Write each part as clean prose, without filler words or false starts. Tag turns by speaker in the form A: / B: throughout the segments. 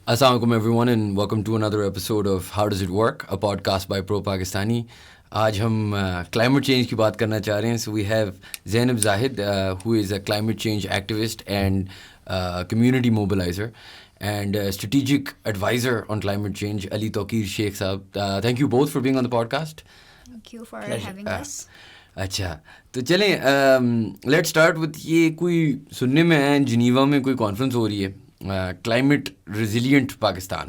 A: Assalamu alaikum everyone and welcome to another episode of How Does It Work, a podcast by ProPakistani. آج ہم climate change کی بات کرنا چاہ رہے ہیں. So we have Zainab Zahid, who is a climate change activist and community mobilizer and strategic advisor on climate change. Ali Tawqir Sheikh Saab, thank you both for being on the podcast.
B: Thank you for having us.
A: اچھا تو چلیں let start with یہ کوئی سننے میں ہے Geneva میں کوئی کانفرنس ہو رہی ہے کلائمیٹ ریزیلینٹ پاکستان.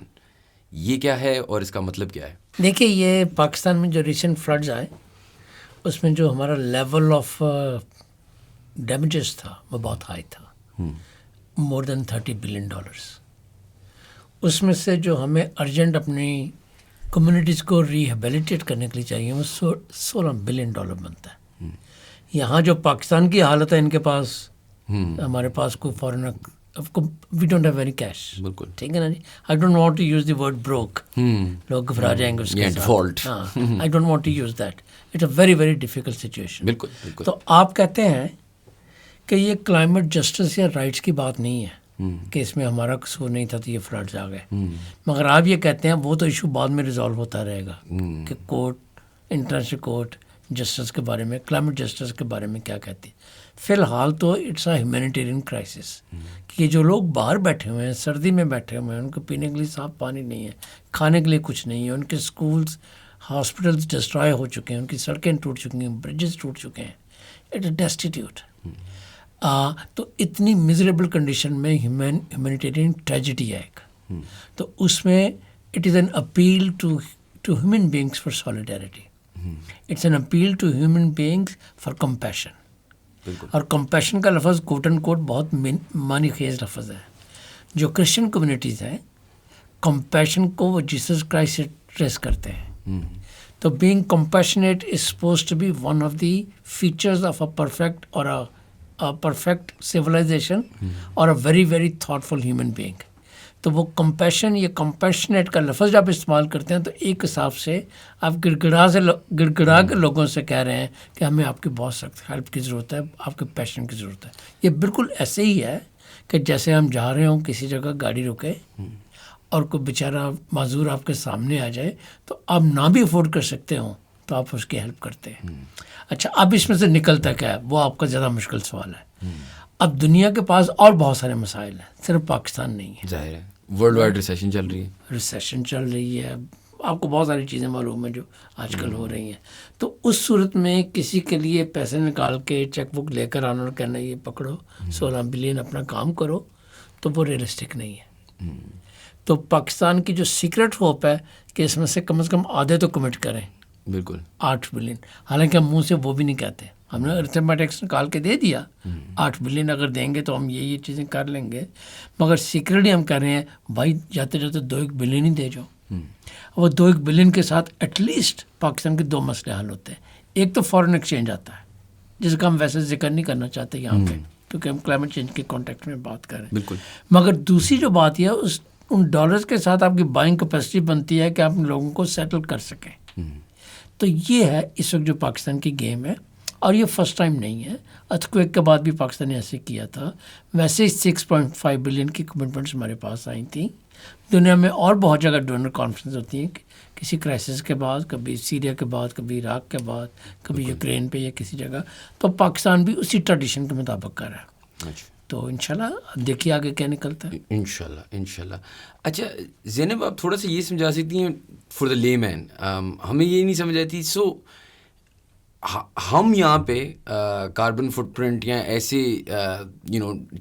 A: یہ کیا ہے اور اس کا مطلب کیا ہے؟
C: دیکھیے یہ پاکستان میں جو ریسنٹ فلڈز آئے اس میں جو ہمارا لیول آف ڈیمیجز تھا وہ بہت ہائی تھا, مور دین $30 بلین. اس میں سے جو ہمیں ارجنٹ اپنی کمیونٹیز کو ریہیبلیٹیٹ کرنے کے لیے چاہیے وہ $16 بلین بنتا ہے. یہاں جو پاکستان کی حالت ہے ان کے پاس ہمارے پاس کوئی foreign we don't have any cash. بالکل ٹھیک ہے نا جی. I don't want to use the word broke, لوگ گھبرا جائیں گے اس کے ساتھ. I don't want to use that. It's a very very difficult situation. بالکل. تو آپ کہتے ہیں کہ یہ کلائمیٹ جسٹس یا رائٹس کی بات نہیں ہے کہ اس میں ہمارا قصور نہیں تھا تو یہ فلڈز آ گئے, مگر آپ یہ کہتے ہیں وہ تو ایشو بعد میں ریزالو ہوتا رہے گا کہ کورٹ, انٹرنیشنل کورٹ جسٹس کے بارے میں, کلائمیٹ جسٹس کے بارے میں کیا کہتی ہے. فی الحال تو اٹس اے ہیومینیٹیرین کرائسس کہ یہ جو لوگ باہر بیٹھے ہوئے ہیں, سردی میں بیٹھے ہوئے ہیں, ان کو پینے کے لیے صاف پانی نہیں ہے, کھانے کے لیے کچھ نہیں ہے, ان کے اسکولس ہاسپٹلس ڈسٹرائے ہو چکے ہیں, ان کی سڑکیں ٹوٹ چکی ہیں, بریجز ٹوٹ چکے ہیں. It is destitute. تو اتنی میزریبل کنڈیشن میں ہیومینیٹیرین ٹریجڈی ہے ایک. تو اس میں it is an appeal to human beings for solidarity. It's an appeal to human beings for compassion. اور کمپیشن کا لفظ کوٹ اینڈ کوٹ بہت معنی خیز لفظ ہے. جو کرسچن کمیونٹیز ہیں کمپیشن کو وہ جیسس کرائسٹ سے ٹریس کرتے ہیں. تو being compassionate is supposed to be one of the features of a perfect اور پرفیکٹ سویلائزیشن اور a very very thoughtful human being. تو وہ کمپیشن یا کمپیشنیٹ کا لفظ جب استعمال کرتے ہیں تو ایک حساب سے آپ گڑگڑا کے لوگوں سے کہہ رہے ہیں کہ ہمیں آپ کی بہت سخت ہیلپ کی ضرورت ہے, آپ کے پیشن کی ضرورت ہے. یہ بالکل ایسے ہی ہے کہ جیسے ہم جا رہے ہوں کسی جگہ گاڑی روکے اور کوئی بیچارہ معذور آپ کے سامنے آ جائے تو آپ نہ بھی افورڈ کر سکتے ہوں تو آپ اس کی ہیلپ کرتے ہیں. اچھا اب اس میں سے نکلتا کیا ہے وہ آپ کا زیادہ مشکل سوال ہے. اب دنیا کے پاس اور بہت سارے مسائل ہیں, صرف پاکستان نہیں ہے.
A: ظاہر ہے ورلڈ وائڈ ریسیشن چل رہی ہے. آپ کو بہت ساری چیزیں معلوم ہیں جو آج کل ہو رہی ہیں. تو اس صورت میں کسی کے لیے پیسے نکال کے چیک بک لے کر آنا اور کہنا یہ پکڑو 16 بلین اپنا کام کرو تو وہ ریئلسٹک نہیں ہے. تو پاکستان کی جو سیکرٹ ہوپ ہے کہ اس میں سے کم آدھے تو کمٹ کریں. بالکل 8 بلین. حالانکہ ہم منہ سے وہ بھی نہیں کہتے, ہم نے ارتھمیٹکس نکال کے دے دیا 8 بلین اگر دیں گے تو ہم یہ چیزیں کر لیں گے, مگر سیکرٹلی ہم کہہ رہے ہیں بھائی جاتے جاتے 2-1 بلین ہی دے جاؤ. وہ 2-1 بلین کے ساتھ ایٹ لیسٹ پاکستان کے 2 مسئلے حل ہوتے ہیں. ایک تو فورن ایکسچینج آتا ہے جس کا ہم ویسے ذکر نہیں کرنا چاہتے یہاں پہ کیونکہ ہم کلائمیٹ چینج کے کانٹیکٹ میں بات کر رہے ہیں. بالکل. مگر دوسری جو بات یہ ہے ان ڈالرز کے ساتھ آپ کی بائنگ کیپیسٹی بنتی ہے کہ آپ لوگوں کو سیٹل کر سکیں. تو یہ ہے اس وقت جو پاکستان کی گیم ہے, اور یہ فرسٹ ٹائم نہیں ہے. ارتھکویک کے بعد بھی پاکستان نے ایسے کیا تھا. ویسے ہی 6.5 بلین کی کمٹمنٹس ہمارے پاس آئی تھیں. دنیا میں اور بہت جگہ ڈونر کانفرنس ہوتی ہیں کسی کرائسس کے بعد, کبھی سیریا کے بعد, کبھی عراق کے بعد, کبھی یوکرین پہ یا کسی جگہ. تو پاکستان بھی اسی ٹریڈیشن کے مطابق کر رہا ہے. تو انشاءاللہ دیکھیے آگے کیا نکلتا ہے. انشاءاللہ. اچھا زینب آپ تھوڑا سا یہ سمجھا سکتی ہیں فار دا لے مین, ہمیں یہ نہیں سمجھ آتی. سو ہم یہاں پہ کاربن فٹ پرنٹ یا ایسے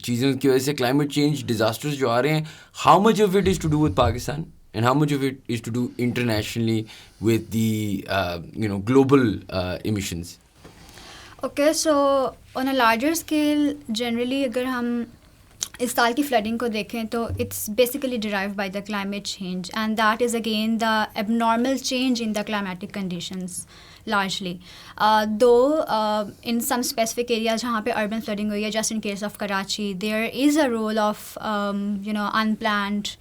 A: چیزوں کی وجہ سے کلائمیٹ چینج ڈیزاسٹرز جو آ رہے ہیں, how much of it is to do with Pakistan and how much of it is to do internationally with the global emissions.
B: Okay, so on a larger scale generally اگر ہم اس سال کی flooding کو دیکھیں تو it's basically drive by the climate change and that is again the abnormal change in the climatic conditions largely. Though in some specific areas جہاں پہ urban flooding ہوئی ہے, just in case of Karachi, there is a role of unplanned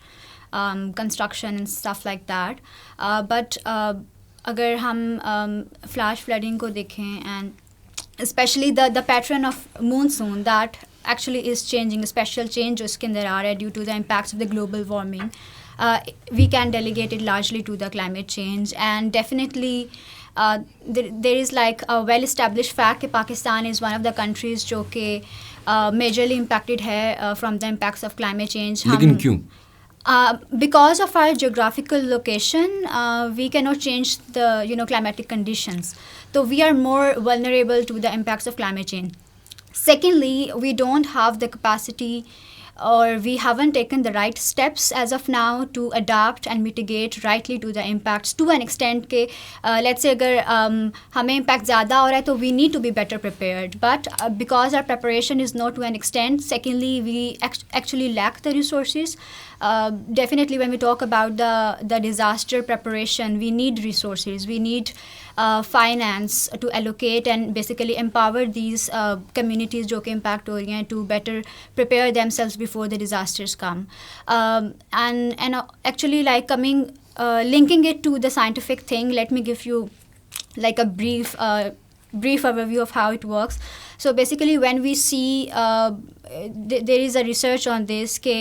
B: construction and stuff like that. But اگر ہم flash flooding کو دیکھیں and especially the pattern of monsoon that actually is changing, a special change جو اس کے اندر آ رہا ہے due to the impacts of the global warming. we can delegate it largely to the climate change. And definitely there is like a well established fact کہ Pakistan is one of the countries جو کہ majorly impacted ہے from the impacts of climate change.
D: لیکن کیوں؟
B: Because of our geographical location, we cannot change the climatic conditions. So we are more vulnerable to the impacts of climate change. Secondly, we don't have the capacity or we haven't taken the right steps as of now to adapt and mitigate rightly to the impacts to an extent کہ let's say اگر ہمیں impact زیادہ ہو رہا ہے تو we need to be better prepared, but because our preparation is not to an extent, secondly we actually lack the resources. Definitely when we talk about the disaster preparation, we need resources, we need finance to allocate and basically empower these communities جو کہ impact ہو رہی ہیں to better prepare themselves before the disasters come. And actually like linking it to the scientific thing, let me give you like a brief overview of how it works. So basically when we see there is a research on this کہ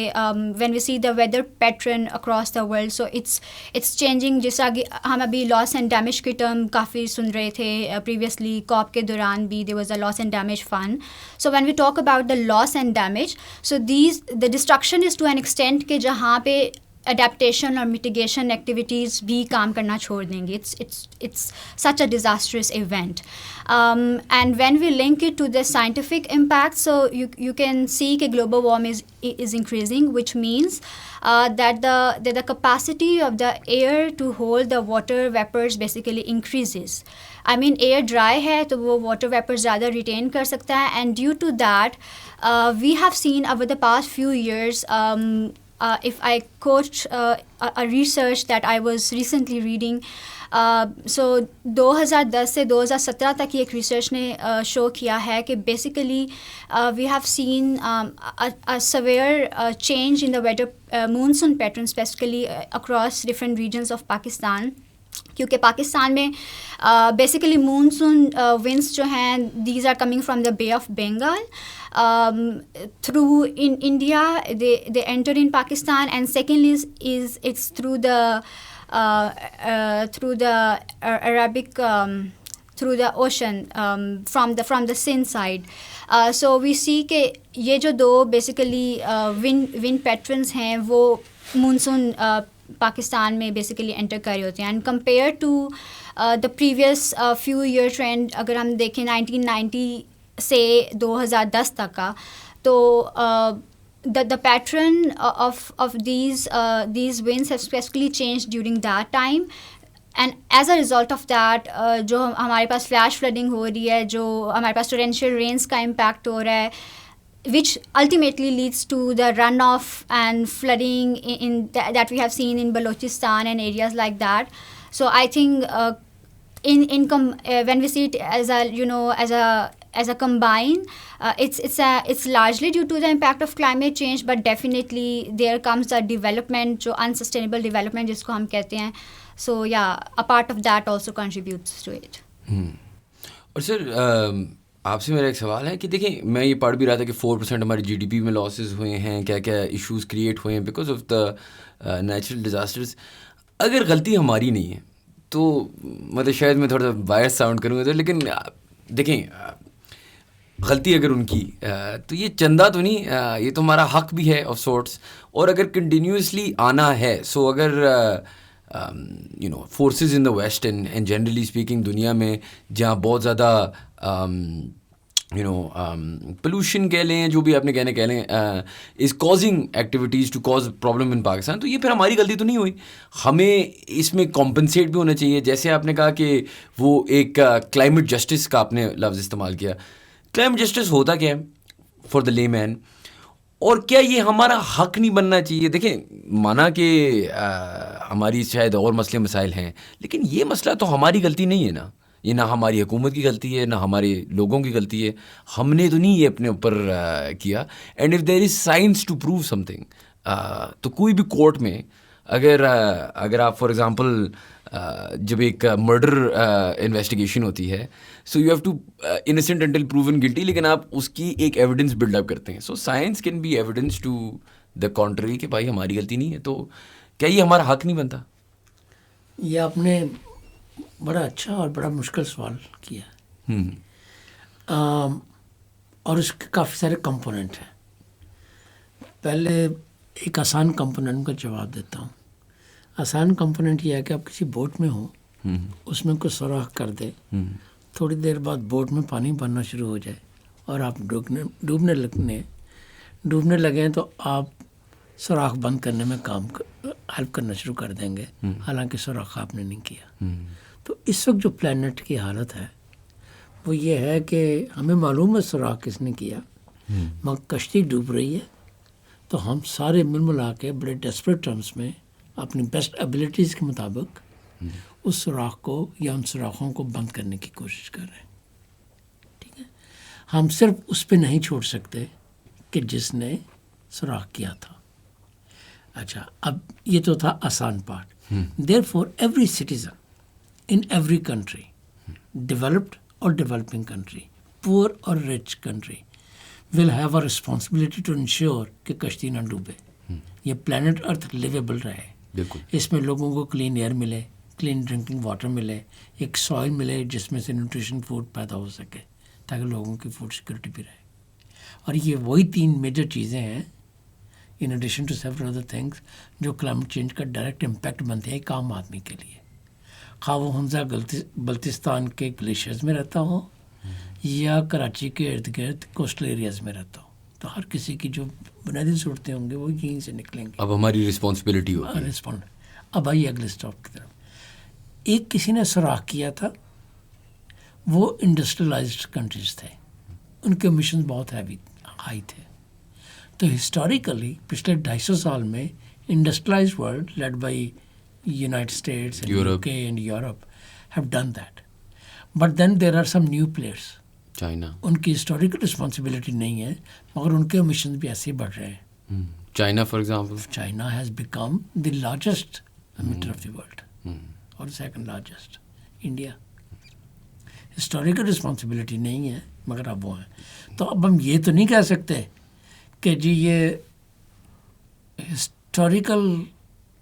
B: when we see the weather pattern across the world, so it's changing. جس طرح ہم ابھی loss and damage کی term کافی سن رہے تھے previously COP کے دوران بھی there was a loss and damage fund. So when we talk about the loss and damage, so the destruction is to an extent کہ جہاں پہ adaptation اور mitigation activities بھی کام کرنا چھوڑ دیں گے. It's such a disastrous event. And when we link it to the scientific impact, so you can see that global warming is increasing, which means that the capacity of the air to hold the water vapors basically increases. I mean air dry ہے تو وہ water vapors زیادہ retain کر سکتا ہے, and due to that we have seen over the past few years, if I quote a research that I was recently reading, so 2010 سے 2017 تک کی ایک ریسرچ نے شو کیا ہے کہ basically we have seen a severe change in the weather monsoon pattern specifically across different regions of Pakistan. کیونکہ پاکستان میں بیسیکلی مونسون ونڈس جو ہیں these are coming from the bay of Bengal through in India, they enter in Pakistan, and secondly is it's through the Arabic through the ocean from the Sindh side. So we see کہ یہ جو دو basically wind patterns ہیں وہ monsoon Pakistan میں basically inter کر رہے ہوتے ہیں. And compare to the previous few year trend اگر ہم دیکھیں 1990 سے 2010 تک کا, تو the pattern of these winds have specifically changed during that time. And as a result of that, جو ہمارے پاس فلیش فلڈنگ ہو رہی ہے, جو ہمارے پاس ٹورینشیل رینز کا امپیکٹ ہو رہا ہے, which ultimately leads to the runoff and flooding that we have seen in Balochistan and areas like that. So I think when we see it as a combine, it's largely due to the impact of climate change, but definitely there comes the development, jo unsustainable development jisko hum kehte hain. So yeah, a part of that also contributes to it.
D: اور سر آپ سے میرا ایک سوال ہے کہ دیکھیں میں یہ پڑھ بھی رہا تھا کہ 4% ہماری جی ڈی پی میں لاسز ہوئے ہیں, کیا کیا ایشوز کریٹ ہوئے ہیں because of the natural disasters. اگر غلطی ہماری نہیں ہے تو مطلب شاید میں تھوڑا سا بائس ساؤنڈ کروں گا, لیکن دیکھیں غلطی اگر ان کی تو یہ چندہ تو نہیں, یہ تو ہمارا حق بھی ہے آف سورٹس. اور اگر کنٹینیوسلی آنا ہے, سو اگر forces in the west and generally speaking دنیا میں جہاں بہت زیادہ پولوشن کہہ لیں, جو بھی آپ نے کہہ لیں, is causing activities to cause problem in Pakistan, تو یہ پھر ہماری غلطی تو نہیں ہوئی. ہمیں اس میں کمپنسیٹ بھی ہونا چاہیے. جیسے آپ نے کہا کہ وہ ایک کلائمیٹ جسٹس کا آپ نے لفظ استعمال کیا. کلائمیٹ جسٹس ہوتا کیا ہے فار دا لے مین, اور کیا یہ ہمارا حق نہیں بننا چاہیے؟ دیکھیں مانا کہ ہماری شاید اور مسئلے مسائل ہیں, لیکن یہ مسئلہ تو ہماری غلطی نہیں ہے نا, یہ نہ ہماری حکومت کی غلطی ہے نہ ہمارے لوگوں کی غلطی ہے, ہم نے تو نہیں یہ اپنے اوپر کیا. And if there is science to prove something, تو کوئی بھی کورٹ میں اگر آپ فار ایگزامپل جب ایک مرڈر انویسٹیگیشن ہوتی ہے, so you have to innocent until proven guilty, لیکن آپ اس کی ایک ایویڈنس بلڈ اپ کرتے ہیں. So science can be evidence to the country کہ بھائی ہماری غلطی نہیں ہے. تو کیا یہ ہمارا حق نہیں بنتا؟
C: یہ آپ نے بڑا اچھا اور بڑا مشکل سوال کیا، اور اس کے کافی سارے کمپوننٹ ہیں. پہلے ایک آسان کمپوننٹ کا جواب دیتا ہوں. آسان کمپوننٹ یہ ہے کہ آپ کسی بوٹ میں ہوں، اس میں کوئی سوراخ کر دے، تھوڑی دیر بعد بوٹ میں پانی بھرنا شروع ہو جائے اور آپ ڈوبنے لگیں تو آپ سوراخ بند کرنے میں ہیلپ کرنا شروع کر دیں گے، حالانکہ سوراخ آپ نے نہیں کیا. تو اس وقت جو پلانٹ کی حالت ہے وہ یہ ہے کہ ہمیں معلوم ہے سوراخ کس نے کیا، مگر کشتی ڈوب رہی ہے، تو ہم سارے مل ملا کے بڑے ڈیسپریٹ ٹرمز میں اپنی بیسٹ ایبلٹیز کے مطابق اس سوراخ کو یا ان سوراخوں کو بند کرنے کی کوشش کر رہے ہیں. ٹھیک ہے، ہم صرف اس پہ نہیں چھوڑ سکتے کہ جس نے سوراخ کیا تھا. اچھا، اب یہ تو تھا آسان part. Therefore every citizen in every country, developed اور ڈیولپنگ کنٹری، پور اور rich country, will have a responsibility to ensure کہ کشتی نہ ڈوبے، یہ پلانٹ ارتھ لیویبل رہے.
D: بالکل.
C: اس میں لوگوں کو کلین ایئر ملے، کلین ڈرنکنگ واٹر ملے، ایک سوئل ملے جس میں سے نیوٹریشن فوڈ پیدا ہو سکے تاکہ لوگوں کی فوڈ سیکورٹی بھی رہے. اور یہ وہی 3 میجر چیزیں ہیں in addition to several other things جو کلائمیٹ چینج کا ڈائریکٹ امپیکٹ بنتے ہیں ایک عام آدمی کے لیے، خواہ وہ ہنزا بلتستان کے گلیشیئرز میں رہتا ہو یا کراچی کے ارد گرد کوسٹل ایریاز میں رہتا ہو. تو ہر کسی کی جو بنیادی ضرورتیں ہوں گے وہ یہیں سے نکلیں گی.
D: اب ہماری رسپانسبلٹی ہوگی.
C: اب آئیے اگلے اسٹاپ کی طرف. ایک کسی نے سوراخ کیا تھا، وہ انڈسٹریلائزڈ کنٹریز تھے، ان کے ایمیشنز بہت ہائی تھے. تو ہسٹوریکلی پچھلے 250 سال میں industrialised world led by United States and UK and Europe have done that. But then there are some new players.
D: China,
C: ان کی ہسٹوریکل رسپانسبلٹی نہیں ہے مگر ان کے ایمیشنز بھی ایسے ہی بڑھ رہے ہیں.
D: China for example,
C: China has become the largest emitter of the world اور second largest India. Historical responsibility نہیں ہے مگر اب وہ ہیں. تو اب ہم یہ تو نہیں کہہ سکتے کہ جی یہ ہسٹوریکل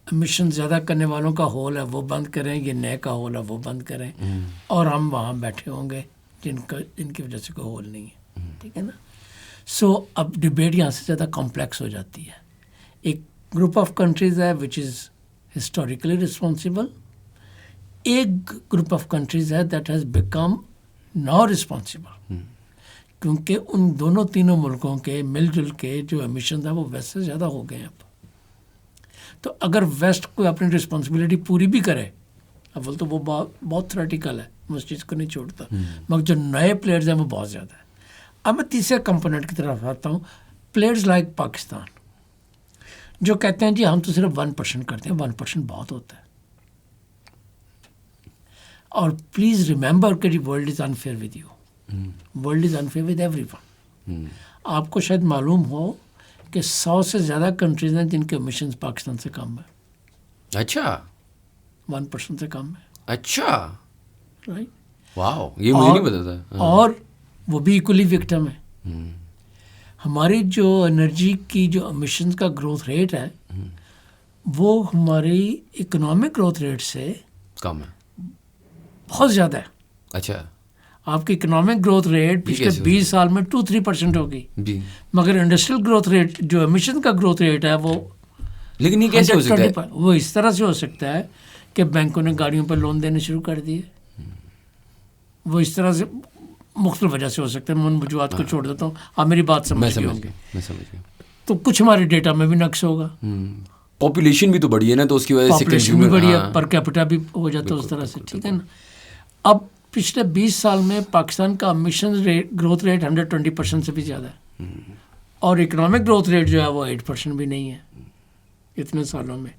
C: ایمیشن زیادہ کرنے والوں کا ہول ہے وہ بند کریں، یہ نئے کا ہول ہے وہ بند کریں، اور ہم وہاں بیٹھے ہوں گے جن کی وجہ سے کوئی ہول نہیں ہے. ٹھیک ہے نا. سو اب ڈبیٹ یہاں سے زیادہ کمپلیکس ہو جاتی ہے. ایک گروپ آف کنٹریز ہے وچ از ہسٹوریکلی رسپانسبل، ایک گروپ آف کنٹریز ہے that has become now responsible, کیونکہ ان دونوں تینوں ملکوں کے مل جل کے جو ایمیشنز ہیں وہ ویسٹ سے زیادہ ہو گئے ہیں اب. تو اگر ویسٹ کوئی اپنی رسپانسبلٹی پوری بھی کرے، اول تو وہ بہت تھریٹیکل ہے، میں اس چیز کو نہیں چھوڑتا، مگر جو نئے پلیئرز ہیں وہ بہت زیادہ ہیں. اب میں تیسرے کمپوننٹ کی طرف آتا ہوں. پلیئرز لائک پاکستان جو کہتے ہیں جی ہم تو صرف 1% کرتے ہیں. 1% بہت ہوتا ہے. اور پلیز ریممبر کہ world is unfair with you, world is unfair with every one. آپ کو شاید معلوم ہو کہ 100 سے زیادہ کنٹریز ہیں جن کے ایمیشنز پاکستان سے کم ہے.
D: اچھا،
C: 1% سے کم ہے.
D: اچھا،
C: رائٹ.
D: واو، یہ مجھے نہیں پتا تھا.
C: اور وہ بھی ایکولی وکٹم ہے. ہماری جو انرجی کی جو ایمیشنز کا گروتھ ریٹ ہے وہ ہماری اکنامک گروتھ ریٹ سے
D: کم ہے،
C: بہت زیادہ ہے.
D: اچھا،
C: آپ کی اکنامک گروتھ ریٹ پچھلے 20 سال میں 2-3% ہوگی، مگر انڈسٹریل گروتھ ریٹ جو ایمیشن کا گروتھ ریٹ ہے وہ،
D: لیکن یہ کیسے ہو سکتا ہے؟
C: وہ اس طرح سے ہو سکتا ہے کہ بینکوں نے گاڑیوں پر لون دینے شروع کر دیے. وہ اس طرح سے مختلف وجہ سے ہو سکتا ہے. میں ان وجوہات کو چھوڑ دیتا ہوں، آپ میری بات سمجھ گئے ہوں گے. تو کچھ ہمارے ڈیٹا میں بھی نقص ہوگا.
D: پاپولیشن بھی تو بڑی ہے نا، تو اس کی وجہ سے
C: پاپولیشن بھی بڑی ہے، پر کیپٹا بھی ہو جاتا ہے اس طرح سے. ٹھیک ہے نا. اب پچھلے 20 سال میں پاکستان کا ایمیشن گروتھ ریٹ 120% سے بھی زیادہ ہے، اور اکنامک گروتھ ریٹ جو ہے وہ 8% بھی نہیں ہے اتنے سالوں میں.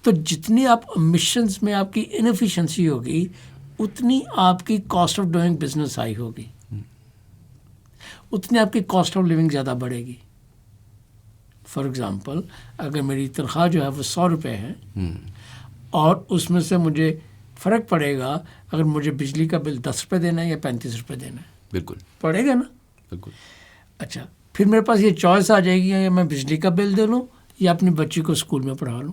C: تو جتنی آپ ایمیشنز میں آپ کی انفیشنسی ہوگی اتنی آپ کی cost of doing business high ہوگی، اتنی آپ کی کاسٹ آف لیونگ زیادہ بڑھے گی. فار ایگزامپل اگر میری تنخواہ جو ہے وہ 100 روپے ہے اور اس میں سے مجھے فرق پڑے گا اگر مجھے بجلی کا بل 10 روپے دینا ہے یا 35 روپے دینا ہے،
D: بالکل
C: پڑے گا نا.
D: بالکل.
C: اچھا، پھر میرے پاس یہ چوائس آ جائے گی یا میں بجلی کا بل دے لوں یا اپنی بچی کو اسکول میں پڑھا لوں.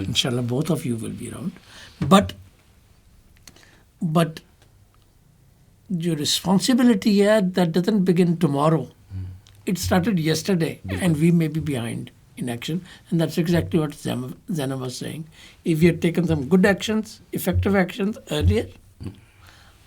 C: Inshallah, both of you will be around. But your responsibility here, that doesn't begin tomorrow. It started yesterday, and we may be behind in action. And that's exactly what Zana was saying. If we had taken some good actions, effective actions earlier,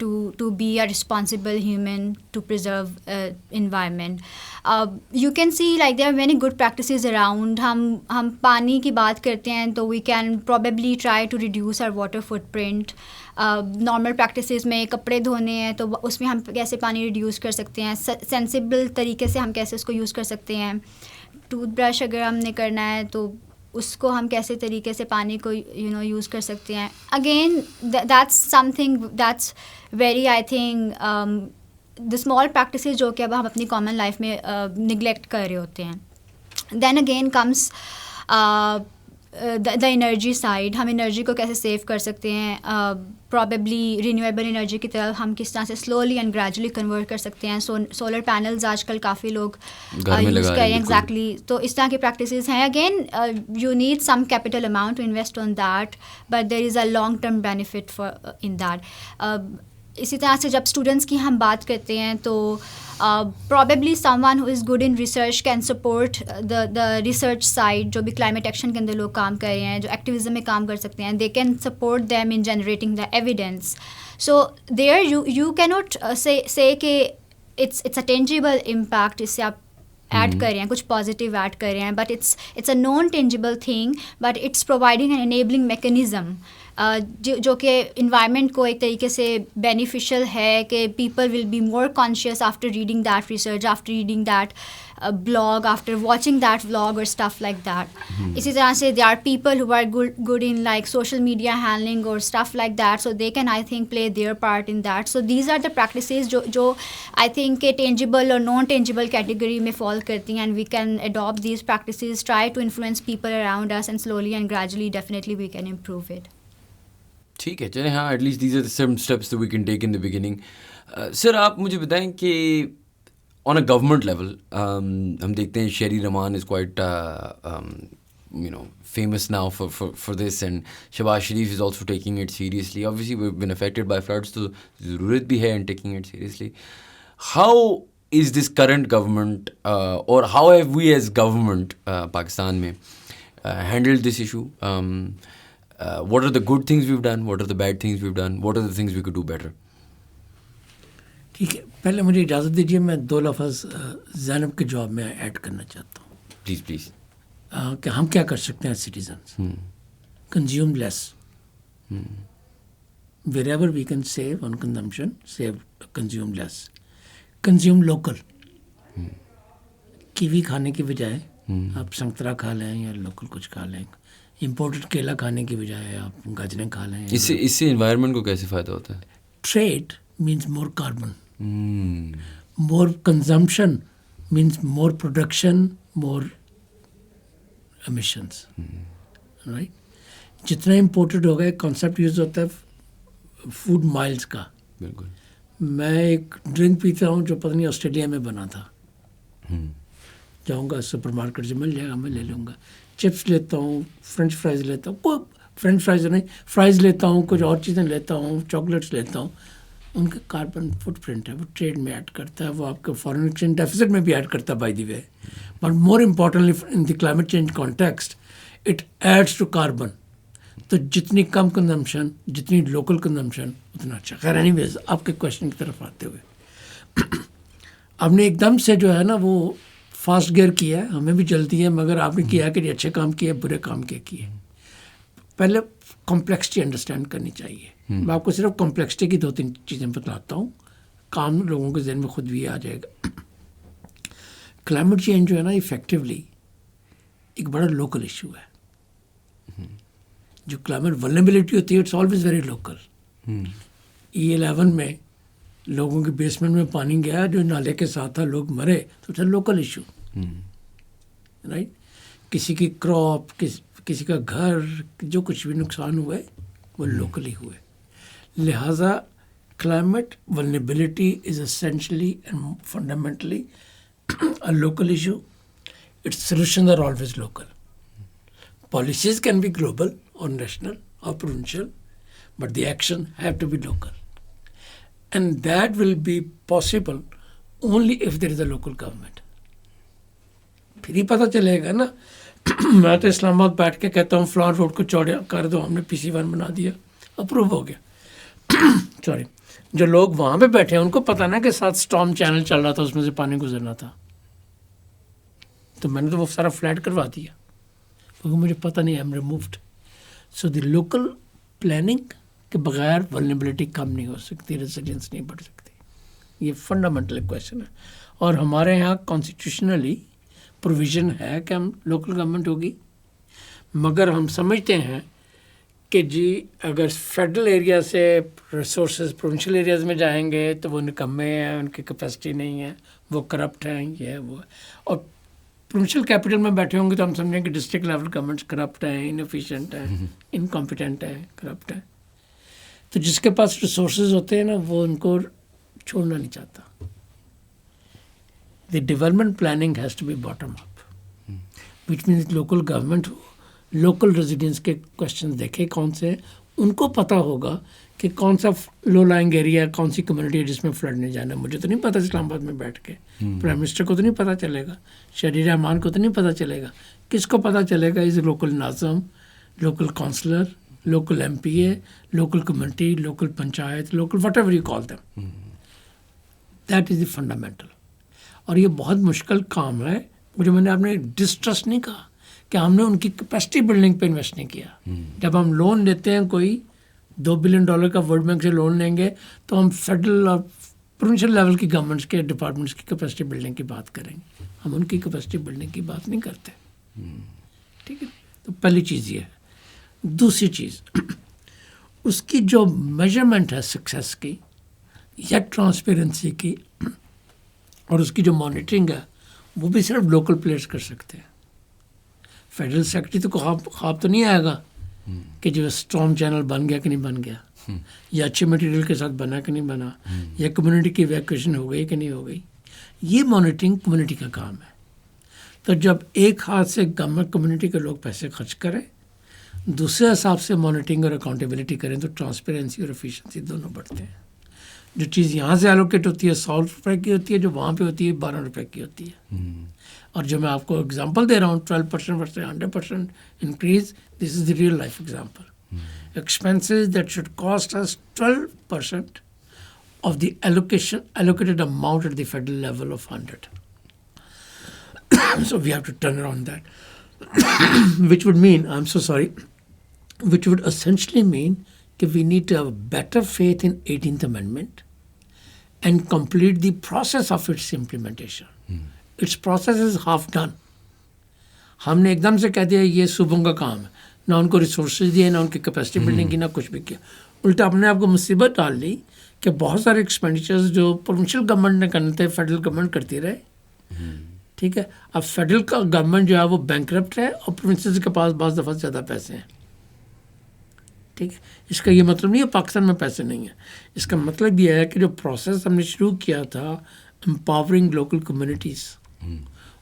B: to be a responsible human to preserve environment. You can see like there are many good practices around. ہم پانی کی بات کرتے ہیں تو we can probably try to reduce our water footprint. Normal practices میں کپڑے دھونے ہیں تو اس میں ہم کیسے پانی ریڈیوس کر سکتے ہیں, سینسیبل طریقے سے ہم کیسے اس کو یوز کر سکتے ہیں. ٹوتھ برش اگر ہم نے کرنا ہے تو اس کو ہم کیسے طریقے سے پانی کو یوز کر سکتے ہیں. Again that's some thing that's very I think the small practices جو کہ اب ہم اپنی کامن لائف میں نگلیکٹ کر رہے ہوتے ہیں. Then again comes the energy side. ہم انرجی کو کیسے سیو کر سکتے ہیں, پرابیبلی رینیویبل انرجی کی طرف ہم کس طرح سے سلولی اینڈ گریجولی کنورٹ کر سکتے ہیں. سولر پینلز آج کل کافی لوگ یوز کر رہے ہیں. ایگزیکٹلی, تو اس طرح کی پریکٹسز ہیں. Again you need some capital amount to invest on that, but there is a long term benefit for in that. اسی طرح سے جب اسٹوڈنٹس کی ہم بات کرتے ہیں تو probably someone who is good in research can support the research side. جو بھی climate action کے اندر لوگ کام کر رہے ہیں, جو activism میں کام کر سکتے ہیں, they can support them in generating the evidence. So there you cannot say کہ it's a tangible impact, اس سے آپ ایڈ کر رہے ہیں, کچھ پازیٹیو ایڈ کر رہے ہیں, but it's a non tangible thing, but it's providing an enabling mechanism جو کہ انوائرمنٹ کو ایک طریقے سے بینیفیشل ہے, کہ people will be more conscious after reading that research, after reading that blog, after watching that blog اور stuff like that. اسی طرح سے they are people who are good in like social media handling اور stuff like that, so they can I think play their part in that. So these are the practices جو I think کہ tangible اور naan tangible category میں fall کرتی ہیں, and we can adapt these practices, try to influence people around us, and slowly and gradually definitely we can improve it.
D: ٹھیک ہے, چلیں. ہاں, at least these are some steps we can take in the beginning. Sir, آپ مجھے بتائیں کہ آن a government level ہم دیکھتے ہیں Sherry Rehman is quite famous now for this, and Shehbaz Sharif is also taking it seriously. Obviously we've been affected by floods, so ضرورت بھی ہے in taking it seriously. How is this current government or how have we as government Pakistan میں handled this issue? What are the good things we've done? What are the bad things we've done? What are the things we could do better?
C: ٹھیک ہے, پہلے مجھے اجازت دیجیے میں 2 لفظ زینب کے جواب میں ایڈ کرنا چاہتا ہوں.
D: پلیز.
C: کہ ہم کیا کر سکتے ہیں citizens. Consume less, wherever we can save on consumption, save, consume less, consume local. Kiwi کھانے کی بجائے آپ سنگترا کھا لیں یا لوکل کچھ کھا لیں. امپورٹڈ کیلا کھانے کی بجائے آپ گاجریں کھا لیں.
D: اس سے انوائرمنٹ کو کیسے فائدہ ہوتا ہے؟
C: ٹریڈ مینس مور کاربن, مور کنزمپشن مینس مور پروڈکشن, مور emissions, right? جتنا امپورٹڈ ہوگا, ایک کانسیپٹ یوز ہوتا ہے فوڈ مائلز کا.
D: بالکل.
C: میں ایک ڈرنک پیتا ہوں جو پتہ نہیں آسٹریلیا میں بنا تھا, جاؤں گا سپر مارکیٹ سے مل جائے گا, میں لے لوں گا. چپس لیتا ہوں, فرینچ فرائز لیتا ہوں, کوئی فرینچ فرائز نہیں, فرائز لیتا ہوں, کچھ اور چیزیں لیتا ہوں, چاکلیٹس لیتا ہوں. ان کا کاربن فٹ پرنٹ ہے, وہ ٹریڈ میں ایڈ کرتا ہے, وہ آپ کے فارن ایکسچینج ڈیفیسٹ میں بھی ایڈ کرتا ہے by the way. But more importantly in the climate change context it adds to carbon. تو جتنی کم کنزمپشن, جتنی لوکل کنزمپشن, اتنا اچھا. خیر اینی ویز, آپ کے کوشچن کی طرف آتے ہوئے, آپ نے ایک دم سے جو ہے نا وہ فاسٹ گیئر کیا ہے. ہمیں بھی جلدی ہے, مگر آپ نے کیا کہ اچھے کام کیے, برے کام کیے. پہلے کمپلیکسٹی انڈرسٹینڈ کرنی چاہیے. میں آپ کو صرف کمپلیکسٹی کی 2-3 چیزیں بتلاتا ہوں, کام لوگوں کے ذہن میں خود بھی آ جائے گا. کلائمیٹ چینج جو ہے نا افیکٹولی ایک بڑا لوکل ایشو ہے. جو کلائمیٹ ولنریبلٹی ہوتی ہے it's always very local. E11 میں لوگوں کے بیسمنٹ میں پانی گیا جو نالے کے ساتھ تھا, لوگ مرے, تو it's a local issue, right. کسی کی کراپ, کسی کا گھر, جو کچھ بھی نقصان ہوئے وہ لوکلی ہوئے. لہٰذا climate vulnerability is essentially and fundamentally a local issue. Its solutions are always local. Policies can be global or national or provincial, but the action have to be local. And that will be possible only if there is a local government. پھر ہی پتہ چلے گا نا. میں تو اسلام آباد بیٹھ کے کہتا ہوں فلاں روڈ کو چوڑا کر دو, ہم نے PC1 بنا دیا, اپروو ہو گیا. سوری. جو لوگ وہاں پہ بیٹھے ہیں ان کو پتہ نا کہ ساتھ اسٹارم چینل چل رہا تھا, اس میں سے پانی گزرنا تھا, تو میں نے تو وہ سارا فلیٹ کروا دیا کیونکہ مجھے پتہ نہیں, am removed. So the local planning کے بغیر ولنریبلٹی کم نہیں ہو سکتی, ریزیلینس نہیں بڑھ سکتی. یہ فنڈامنٹل کویشچن ہے. اور ہمارے یہاں کانسٹیٹیوشنلی پروویژن ہے کہ ہم لوکل گورنمنٹ ہوگی, مگر ہم سمجھتے ہیں کہ جی اگر فیڈرل ایریا سے ریسورسز پروونشل ایریاز میں جائیں گے تو وہ نکمے ہیں, ان کی کیپیسٹی نہیں ہے, وہ کرپٹ ہیں, یہ ہے وہ ہے. اور پروونشل کیپٹل میں بیٹھے ہوں گے تو ہم سمجھیں کہ ڈسٹرکٹ لیول گورنمنٹس کرپٹ ہیں, انفیشینٹ ہیں, انکمپیٹنٹ ہیں, کرپٹ ہیں. تو جس کے پاس ریسورسز ہوتے ہیں نا وہ ان کو چھوڑنا نہیں چاہتا. The development planning has to be bottom up, which means local government ہو, لوکل ریزیڈینس کے کوشچن دیکھے کون سے, ان کو پتہ ہوگا کہ کون سا لو لائنگ ایریا ہے, کون سی کمیونٹی ہے جس میں فلڈ نہیں جانا. مجھے تو نہیں پتہ اسلام آباد میں بیٹھ کے, پرائم منسٹر کو تو نہیں پتہ چلے گا, شہری رحمان کو تو نہیں پتہ چلے گا. کس کو پتہ چلے گا؟ Is local nazim, local councillor, local M P A, local community, local panchayat, local whatever you call them. That is the fundamental. اور یہ بہت مشکل کام ہے. مجھے میں نے آپ نے ڈسٹرسٹ نہیں کہا کہ ہم نے ان کی کیپیسٹی بلڈنگ پہ انویسٹ نہیں کیا. جب ہم لون لیتے ہیں کوئی $2 بلین کا ورلڈ بینک سے لون لیں گے تو ہم فیڈرل اور پروونشل لیول کی گورنمنٹس کے ڈپارٹمنٹس کی کیپیسٹی بلڈنگ کی بات کریں گے, ہم ان کی کیپیسٹی بلڈنگ کی بات نہیں کرتے. ٹھیک ہے, تو پہلی چیز یہ ہے. دوسری چیز, اس کی جو میجرمنٹ ہے سکسیس کی یا ٹرانسپیرنسی کی, اور اس کی جو مانیٹرنگ ہے وہ بھی صرف لوکل پلیئرس کر سکتے ہیں. فیڈرل سیکرٹری تو خواب تو نہیں آئے گا کہ جو اسٹارم چینل بن گیا کہ نہیں بن گیا, یا اچھے مٹیریل کے ساتھ بنا کہ نہیں بنا, یا کمیونٹی کی ایویکویشن ہو گئی کہ نہیں ہو گئی. یہ مانیٹرنگ کمیونٹی کا کام ہے. تو جب ایک ہاتھ سے گورنمنٹ کمیونٹی کے لوگ پیسے خرچ کریں, دوسرے حساب سے مانیٹرنگ اور اکاؤنٹیبلٹی کریں تو ٹرانسپیرنسی اور ایفیشنسی دونوں بڑھتے ہیں. جو چیز یہاں سے الوکیٹ ہوتی ہے 100 روپے کی ہوتی ہے, جو وہاں پہ ہوتی ہے 12 روپے کی ہوتی ہے. اور جو میں آپ کو اگزامپل دے رہا ہوں 12% versus 100% increase, this is the real life example. Expenses that should cost us 12% of the allocated amount at the federal level of 100. So we have to turn around that. Which would mean, I'm so sorry, which would essentially mean that we need to have better faith in 18th Amendment and complete the process of its implementation. Its process is half done. ہم نے ایک دم سے کہہ دیا یہ صوبوں کا کام ہے, نہ ان کو ریسورسز دیے, نہ ان کی کیپیسٹی بلڈنگ کی, نہ کچھ بھی کیا. الٹا اپنے آپ کو مصیبت ڈال لی کہ بہت سارے ایکسپینڈیچرز جو پروونشل گورنمنٹ نے کرنے تھے فیڈرل گورنمنٹ کرتی رہے. ٹھیک ہے, اب فیڈرل کا گورنمنٹ جو ہے وہ بینکرپٹ ہے اور پروونسز کے پاس بعض دفعہ زیادہ پیسے ہیں. ٹھیک ہے, اس کا یہ مطلب نہیں ہے پاکستان میں پیسے نہیں ہیں. اس کا مطلب یہ ہے کہ جو پروسیس ہم نے شروع کیا تھا امپاورنگ لوکل کمیونٹیز,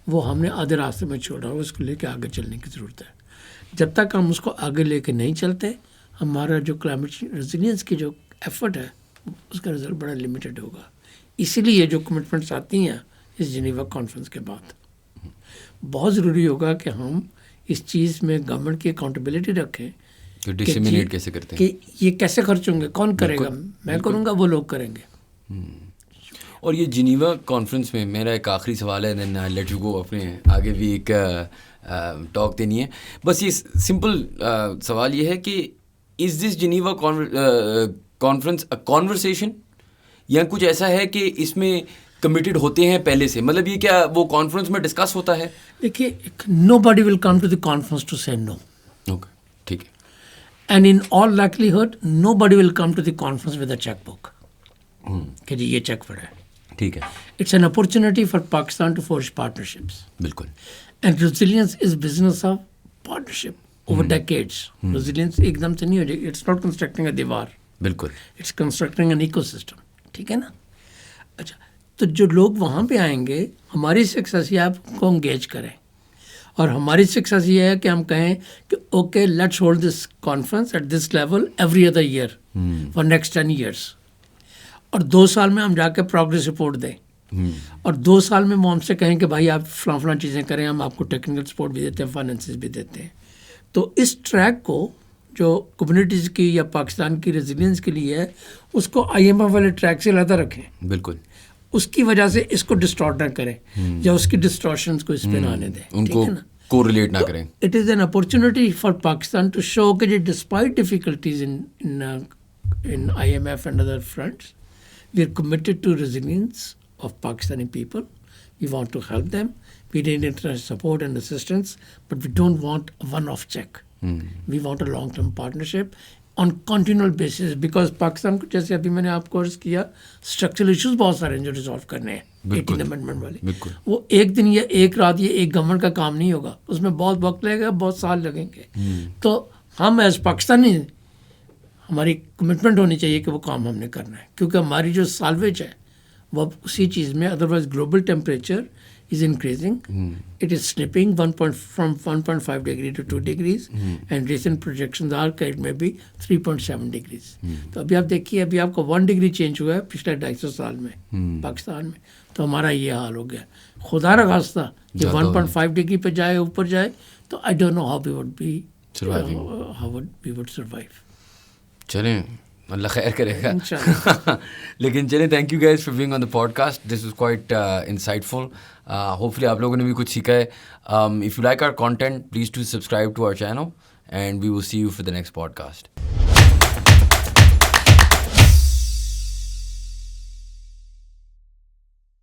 C: وہ ہم نے آدھے راستے میں چھوڑا, اس کو لے کے آگے چلنے کی ضرورت ہے. جب تک ہم اس کو آگے لے کے نہیں چلتے, ہمارا جو کلائمیٹ ریزیلینس کی جو ایفرٹ ہے اس کا رزلٹ بڑا لمیٹڈ ہوگا. اسی لیے جو کمٹمنٹس آتی ہیں اس جنیوا کانفرنس کے بعد, بہت ضروری ہوگا کہ ہم اس چیز میں گورنمنٹ کی اکاؤنٹیبلٹی رکھیں
D: ڈسیمینیٹ کیسے کرتے ہیں,
C: کہ یہ کیسے خرچ ہوں گے, کون کرے گا, میں کروں گا, وہ لوگ کریں گے.
D: اور یہ جنیوا کانفرنس میں میرا ایک آخری سوال ہے, دین آئی لیٹ یو گو, اپنے آگے بھی ایک ٹاک دینی ہے. بس یہ سمپل سوال یہ ہے کہ از دس جنیوا کانفرنس اے کانورسیشن, یا کچھ ایسا ہے کہ اس میں کمیٹڈ ہوتے ہیں پہلے سے, مطلب یہ کیا وہ کانفرنس میں ڈسکس ہوتا ہے؟
C: دیکھیے, nobody will come to the conference to say no.
D: Okay, ٹھیک ہے.
C: And in all likelihood nobody will come to the conference with a cheque book کہ جی یہ چیک پڑا ہے.
D: ٹھیک ہے.
C: It's an opportunity for Pakistan to forge partnerships.
D: بالکل.
C: And resilience is business of partnership over decades. Resilience ایک دم سے نہیں ہو جائے, اٹس ناٹ کنسٹرکٹنگ اے دیوار.
D: بالکل.
C: It's constructing an ecosystem. ٹھیک ہے نا. اچھا, تو جو لوگ وہاں پہ آئیں گے, ہماری سکسیس یہ آپ کو انگیج کریں, اور ہماری سکسیس یہ ہے کہ ہم کہیں کہ okay let's hold this conference at this level every other year for next 10 years, اور 2 سال میں ہم جا کے پروگریس رپورٹ دیں, اور 2 سال میں وہ ہم سے کہیں کہ بھائی آپ فلاں فلاں چیزیں کریں, ہم آپ کو ٹیکنیکل سپورٹ بھی دیتے ہیں, فائنینسز بھی دیتے ہیں. تو اس ٹریک کو جو کمیونٹیز کی یا پاکستان کی ریزیلینس کے لیے ہے اس کو IMF والے ٹریک سے علیحدہ رکھیں.
D: بالکل.
C: اس کی وجہ سے اس کو ڈسٹارٹ نہ کریں یا اس کی ڈسٹارشنس کو اس پہ نہ آنے دیں.
D: ان کو کوریلیٹ نہ کریں.
C: It is an opportunity for Pakistan to show کہ despite difficulties in IMF and other fronts, we are committed to resilience of Pakistani people. We want to help them. We need international support and assistance, but we don't want a one-off check. We want a long-term partnership on continual basis, because Pakistan کو جیسے ابھی میں نے آپ کو عرض کیا structural issues بہت سارے ہیں جو ریزالو کرنے ہیں 18 امینڈمنٹ والے. وہ ایک دن یا ایک رات یا ایک گورنمنٹ کا کام نہیں ہوگا, اس میں بہت وقت لگے گا, بہت سال لگیں گے. تو ہم ایز پاکستانی ہماری کمٹمنٹ ہونی چاہیے کہ وہ کام ہم نے کرنا ہے, کیونکہ ہماری جو سالویج ہے وہ اسی چیز میں. Otherwise global temperature is increasing, it is slipping from 1.5 degree to 2 degrees and recent projections are کہ اٹ میں بی 3.7 ڈگریز. تو ابھی آپ دیکھیے, ابھی آپ کو 1 ڈگری چینج ہوا ہے پچھلے 250 سال میں پاکستان میں, تو ہمارا یہ حال ہو گیا. خدا نخواستہ یہ 1.5 ڈگری پہ جائے, اوپر جائے, تو I don't know how we would be survive.
D: چلیں اللہ خیر کرے گا. لیکن چلیں, thank you guys for being on the podcast. This was quite insightful. Hopefully آپ لوگوں نے بھی کچھ سیکھا ہے. If you like our content please to subscribe to our channel and we will see you for the next pod cost.